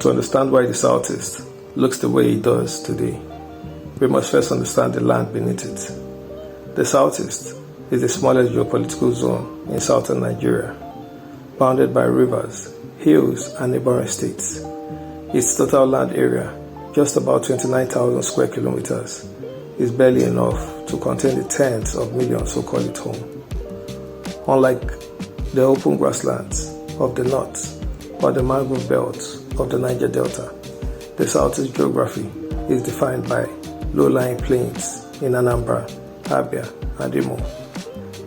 To understand why the Southeast looks the way it does today, we must first understand the land beneath it. The Southeast is the smallest geopolitical zone in southern Nigeria, bounded by rivers, hills, and neighboring states. Its total land area, just about 29,000 square kilometers, is barely enough to contain the tens of millions who call it home. Unlike the open grasslands of the north or the mangrove belt of the Niger Delta, the Southeast geography is defined by low-lying plains in Anambra, Abia, and Imo,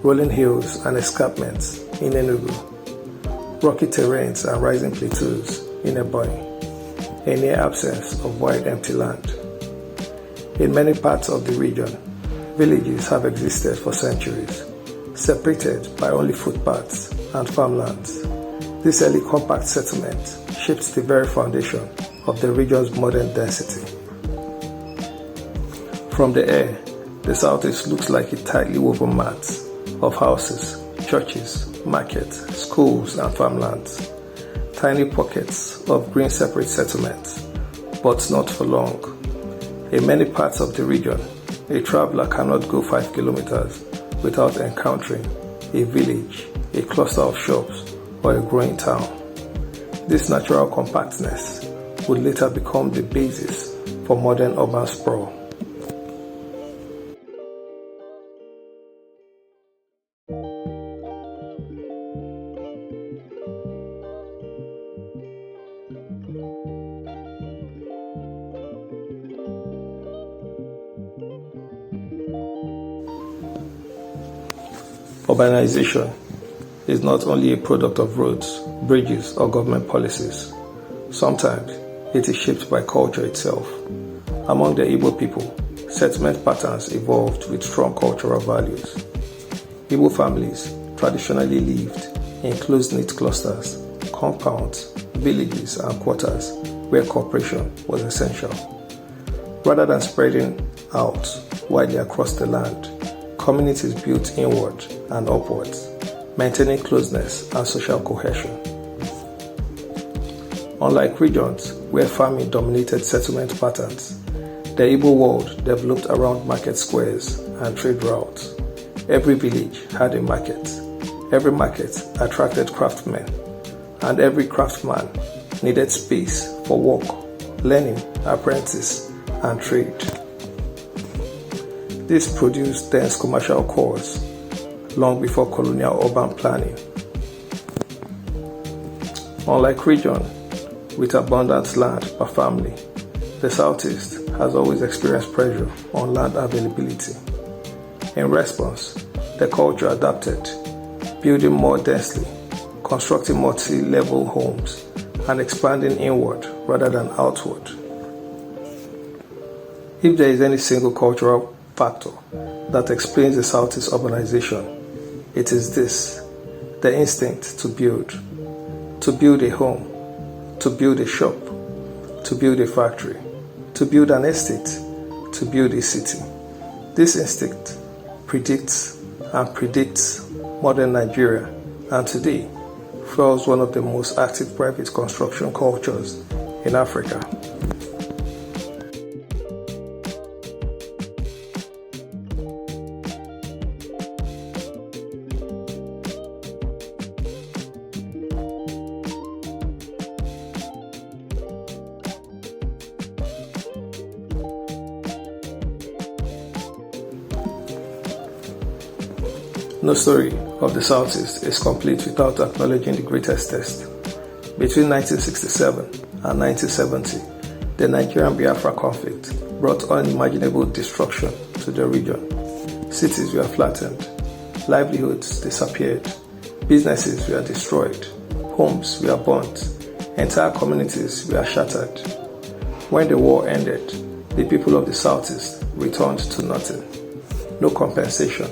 rolling hills and escarpments in Enugu, rocky terrains and rising plateaus in Ebonyi, a near absence of wide empty land. In many parts of the region, villages have existed for centuries, separated by only footpaths and farmlands. This early compact settlement shaped the very foundation of the region's modern density. From the air, the Southeast looks like a tightly woven mat of houses, churches, markets, schools, and farmlands. Tiny pockets of green separate settlements, but not for long. In many parts of the region, a traveler cannot go 5 kilometers without encountering a village, a cluster of shops, or a growing town. This natural compactness would later become the basis for modern urban sprawl. Urbanization is not only a product of roads, bridges, or government policies. Sometimes it is shaped by culture itself. Among the Igbo people, settlement patterns evolved with strong cultural values. Igbo families traditionally lived in close-knit clusters, compounds, villages, and quarters where cooperation was essential. Rather than spreading out widely across the land, communities built inward and upwards, maintaining closeness and social cohesion. Unlike regions where farming dominated settlement patterns, the Igbo world developed around market squares and trade routes. Every village had a market. Every market attracted craftsmen, and every craftsman needed space for work, learning, apprentice, and trade. This produced dense commercial cores long before colonial urban planning. Unlike region with abundant land per family, the Southeast has always experienced pressure on land availability. In response, the culture adapted, building more densely, constructing multi-level homes, and expanding inward rather than outward. If there is any single cultural factor that explains the Southeast urbanization, it is this: the instinct to build a home, to build a shop, to build a factory, to build an estate, to build a city. This instinct predicts modern Nigeria, and today fuels one of the most active private construction cultures in Africa. No story of the Southeast is complete without acknowledging the greatest test. Between 1967 and 1970, the Nigerian Biafra conflict brought unimaginable destruction to the region. Cities were flattened, livelihoods disappeared, businesses were destroyed, homes were burnt, entire communities were shattered. When the war ended, the people of the Southeast returned to nothing. No compensation,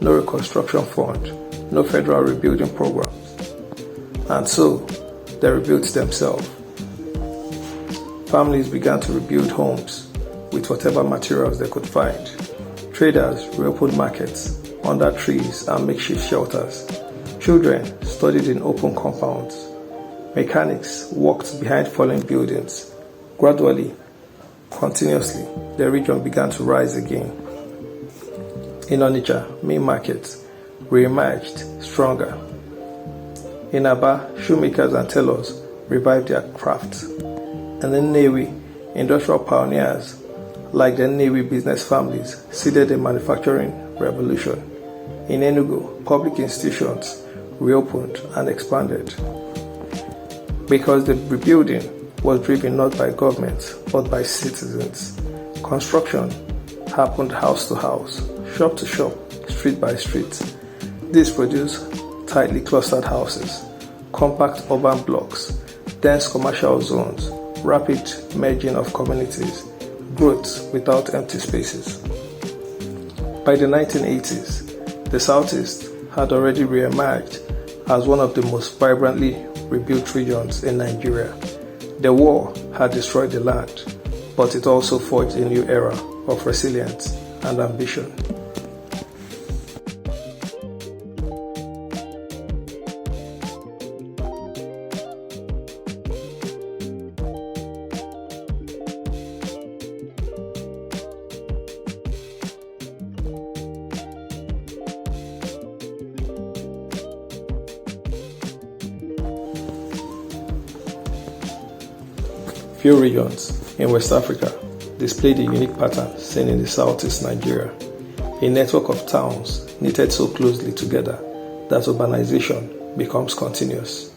no reconstruction fund, no federal rebuilding programs. And so, they rebuilt themselves. Families began to rebuild homes with whatever materials they could find. Traders reopened markets under trees and makeshift shelters. Children studied in open compounds. Mechanics worked behind falling buildings. Gradually, continuously, the region began to rise again. In Onitsha, main market re-emerged stronger. In Aba, shoemakers and tailors revived their craft. And in Nnewi, industrial pioneers like the Nnewi business families seeded a manufacturing revolution. In Enugu, public institutions reopened and expanded. Because the rebuilding was driven not by government but by citizens. Construction happened house to house, shop to shop, street by street. This produced tightly clustered houses, compact urban blocks, dense commercial zones, rapid merging of communities, growth without empty spaces. By the 1980s, the Southeast had already re-emerged as one of the most vibrantly rebuilt regions in Nigeria. The war had destroyed the land, but it also forged a new era of resilience and ambition. Few regions in West Africa displayed a unique pattern seen in the Southeast Nigeria, a network of towns knitted so closely together that urbanization becomes continuous.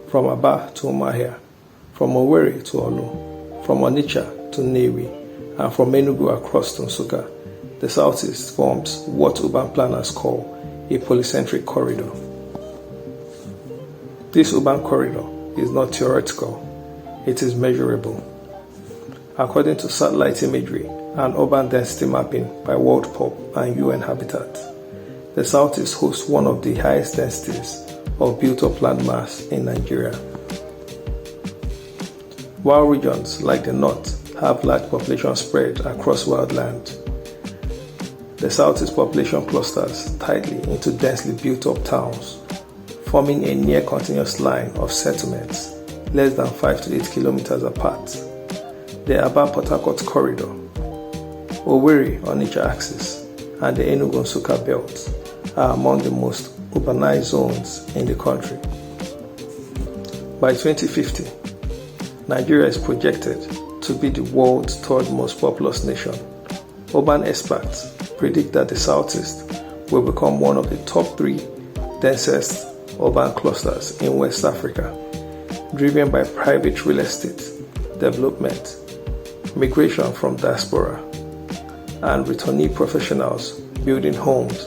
From Aba to Umuahia, from Owerri to Olu, from Onitsha to Nnewi, and from Enugu across to Nsukka, the Southeast forms what urban planners call a polycentric corridor. This urban corridor is not theoretical. It is measurable. According to satellite imagery and urban density mapping by World Pop and UN Habitat, the Southeast hosts one of the highest densities of built-up land mass in Nigeria. While regions like the North have large population spread across wildland, the Southeast population clusters tightly into densely built-up towns, forming a near-continuous line of settlements less than 5 to 8 kilometers apart. The Aba-Port Harcourt corridor, Owerri-Onitsha axis, and the Enugu-Nsukka belt are among the most urbanized zones in the country. By 2050, Nigeria is projected to be the world's third most populous nation. Urban experts predict that the Southeast will become one of the top 3 densest urban clusters in West Africa, driven by private real estate development, migration from diaspora, and returnee professionals building homes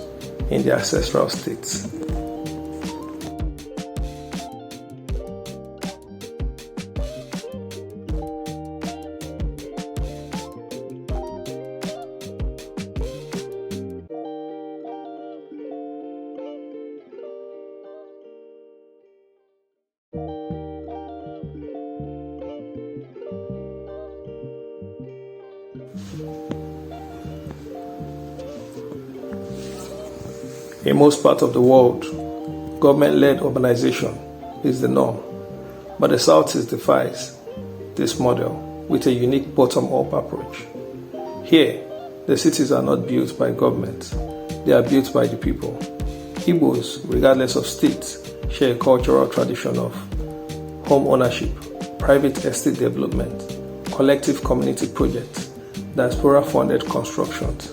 in their ancestral states. In most parts of the world, government-led urbanization is the norm, but the Southeast defies this model with a unique bottom-up approach. Here, the cities are not built by government, they are built by the people. Igbos, regardless of state, share a cultural tradition of home ownership, private estate development, collective community projects, diaspora-funded constructions.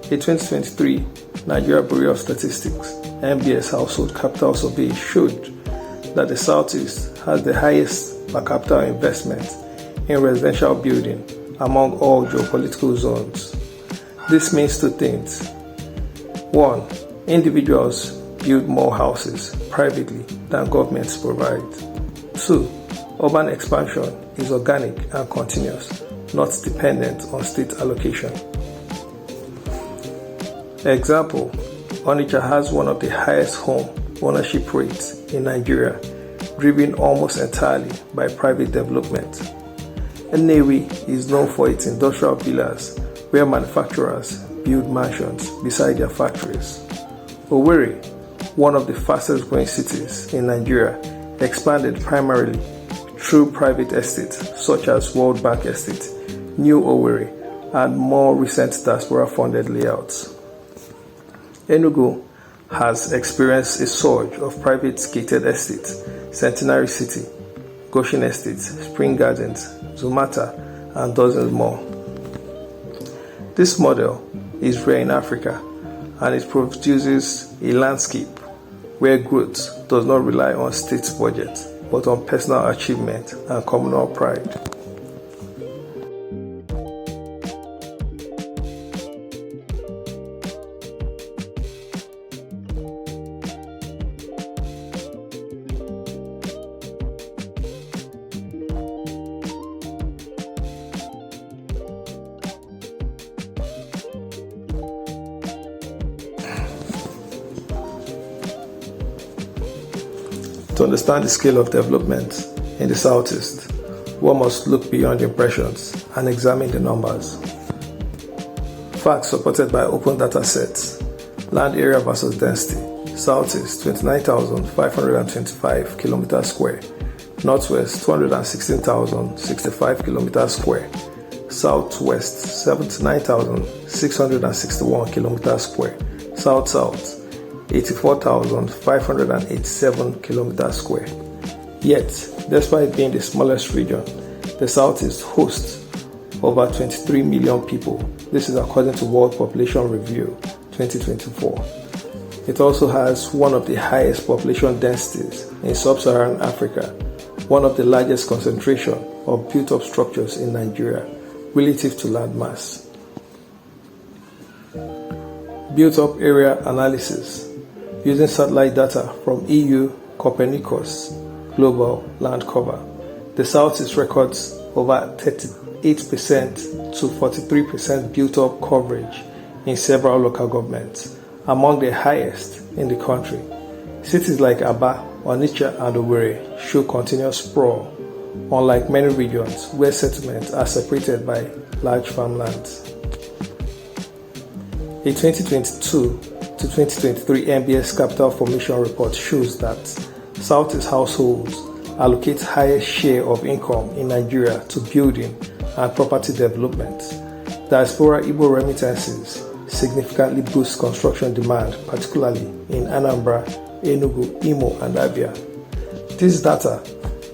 A 2023 Nigeria Bureau of Statistics (NBS) Household Capital Survey showed that the Southeast has the highest per capita investment in residential building among all geopolitical zones. This means 2 things. 1. Individuals build more houses privately than governments provide. 2. Urban expansion is organic and continuous, not dependent on state allocation. Example, Onitsha has one of the highest home ownership rates in Nigeria, driven almost entirely by private development. Nnewi is known for its industrial villas, where manufacturers build mansions beside their factories. Owerri, one of the fastest growing cities in Nigeria, expanded primarily through private estates such as World Bank Estate, New Owerri, and more recent diaspora-funded layouts. Enugu has experienced a surge of private gated estates, Centenary City, Goshen Estate, Spring Gardens, Zumata, and dozens more. This model is rare in Africa, and it produces a landscape where growth does not rely on state's budget, but on personal achievement and communal pride. To understand the scale of development in the Southeast, one must look beyond impressions and examine the numbers. Facts supported by open data sets. Land area versus density. Southeast 29,525 km square. Northwest 216,065 km square. Southwest 79,661 km square. South-South 84,587 km square. Yet, despite being the smallest region, the Southeast hosts over 23 million people. This is according to World Population Review 2024. It also has one of the highest population densities in sub-Saharan Africa, one of the largest concentration of built-up structures in Nigeria relative to land mass. Built-up area analysis. Using satellite data from EU Copernicus Global Land Cover, the Southeast records over 38% to 43% built-up coverage in several local governments, among the highest in the country. Cities like Aba, Onitsha, and Owerri show continuous sprawl, unlike many regions where settlements are separated by large farmlands. A 2022 to 2023 MBS Capital Formation Report shows that Southeast households allocate highest share of income in Nigeria to building and property development. Diaspora Igbo remittances significantly boost construction demand, particularly in Anambra, Enugu, Imo, and Abia. This data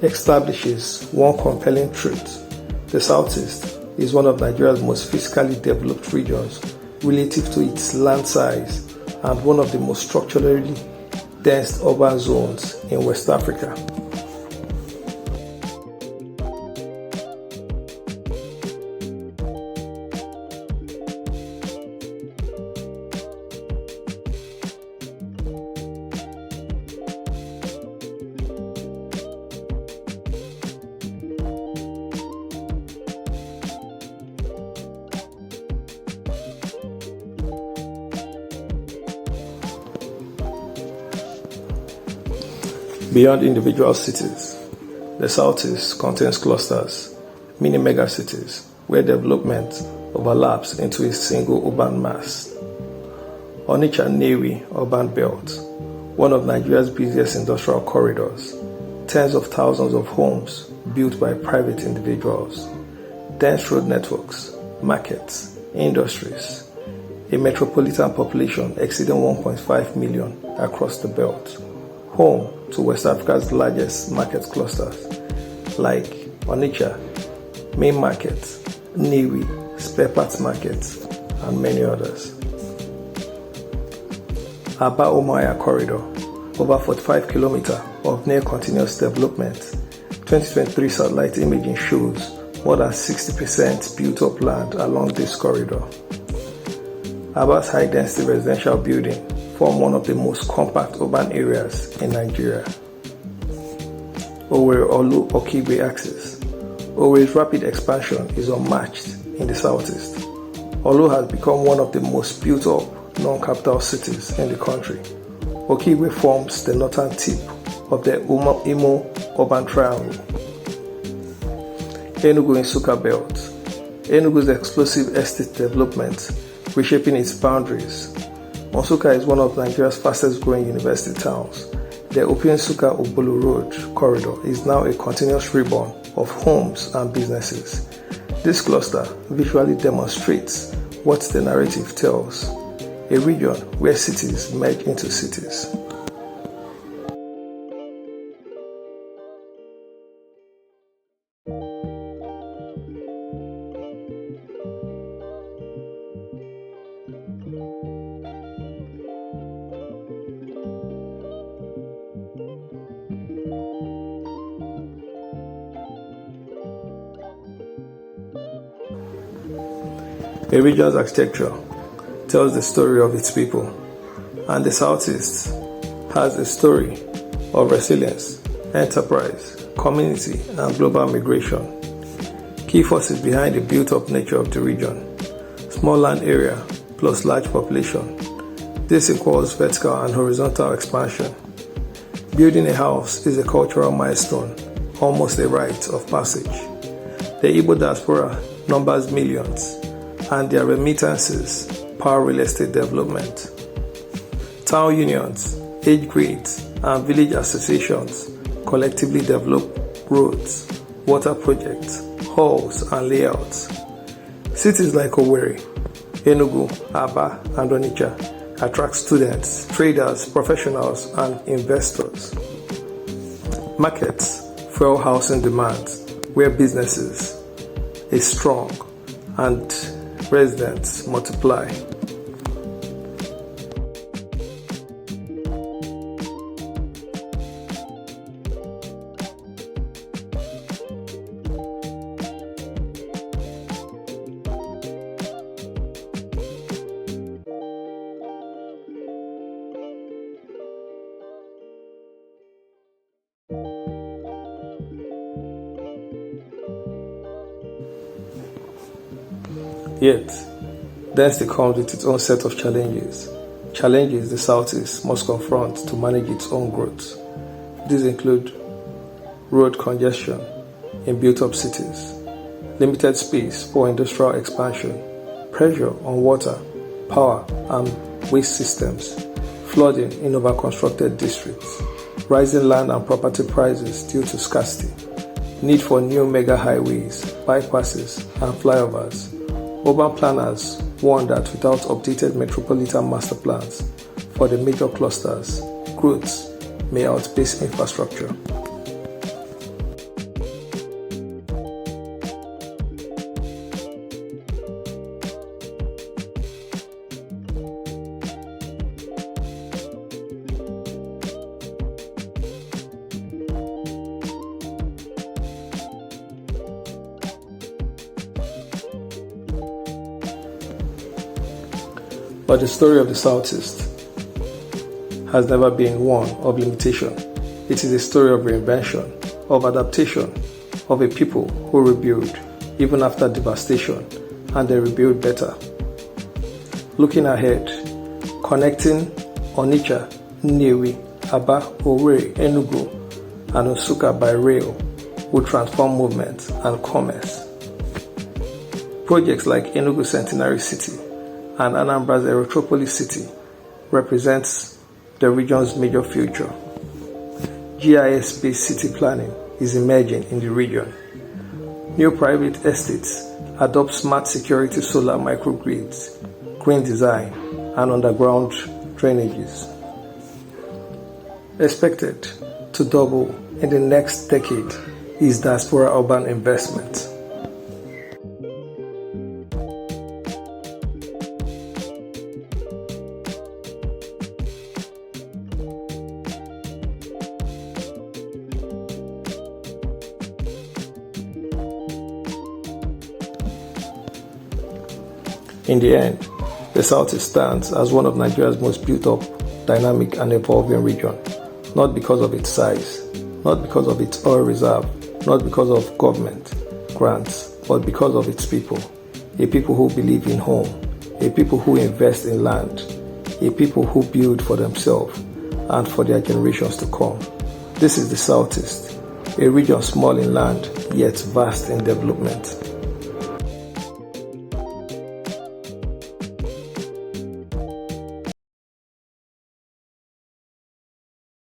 establishes one compelling truth. The Southeast is one of Nigeria's most physically developed regions relative to its land size and one of the most structurally dense urban zones in West Africa. Beyond individual cities, the Southeast contains clusters, mini megacities, where development overlaps into a single urban mass. Onitsha Nnewi urban belt, one of Nigeria's busiest industrial corridors, tens of thousands of homes built by private individuals, dense road networks, markets, industries, a metropolitan population exceeding 1.5 million across the belt, home to West Africa's largest market clusters like Onitsha, Main Market, Nnewi, Spare Parts Market, and many others. Aba-Umuahia Corridor, over 45 kilometers of near continuous development. 2023 satellite imaging shows more than 60% built-up land along this corridor. Aba's high-density residential building form one of the most compact urban areas in Nigeria. Owerri-Olu-Okigwe axis. Owerri's rapid expansion is unmatched in the Southeast. Olu has become one of the most built-up non-capital cities in the country. Okigwe forms the northern tip of the Imo urban triangle. Enugu-Nsukka belt. Enugu's explosive estate development reshaping its boundaries Nsukka is one of Nigeria's fastest growing university towns. The Nsukka-Obolo Road corridor is now a continuous reborn of homes and businesses. This cluster visually demonstrates what the narrative tells, a region where cities merge into cities. A region's architecture tells the story of its people, and the Southeast has a story of resilience, enterprise, community, and global migration. Key forces behind the built-up nature of the region: small land area plus large population. This equals vertical and horizontal expansion. Building a house is a cultural milestone, almost a rite of passage. The Igbo diaspora numbers millions, and their remittances power real estate development. Town unions, age grades, and village associations collectively develop roads, water projects, halls, and layouts. Cities like Owerri, Enugu, Aba, and Onitsha attract students, traders, professionals, and investors. Markets fuel housing demand, where businesses is strong and residents multiply. Yet, density comes with its own set of challenges. Challenges the Southeast must confront to manage its own growth. These include road congestion in built-up cities, limited space for industrial expansion, pressure on water, power, and waste systems, flooding in overconstructed districts, rising land and property prices due to scarcity, need for new mega highways, bypasses, and flyovers. Urban planners warn that without updated metropolitan master plans for the major clusters, growth may outpace infrastructure. But the story of the Southeast has never been one of limitation. It is a story of reinvention, of adaptation, of a people who rebuild even after devastation, and they rebuild better. Looking ahead, connecting Onitsha, Nnewi, Aba, Owerri, Enugu, and Nsukka by rail will transform movement and commerce. Projects like Enugu Centenary City and Anambra's Erotropolis City represents the region's major future. GIS-based city planning is emerging in the region. New private estates adopt smart security solar microgrids, green design, and underground drainages. Expected to double in the next decade is diaspora urban investment. In the end, the Southeast stands as one of Nigeria's most built-up, dynamic, and evolving region, not because of its size, not because of its oil reserve, not because of government grants, but because of its people. A people who believe in home, a people who invest in land, a people who build for themselves and for their generations to come. This is the Southeast, a region small in land, yet vast in development.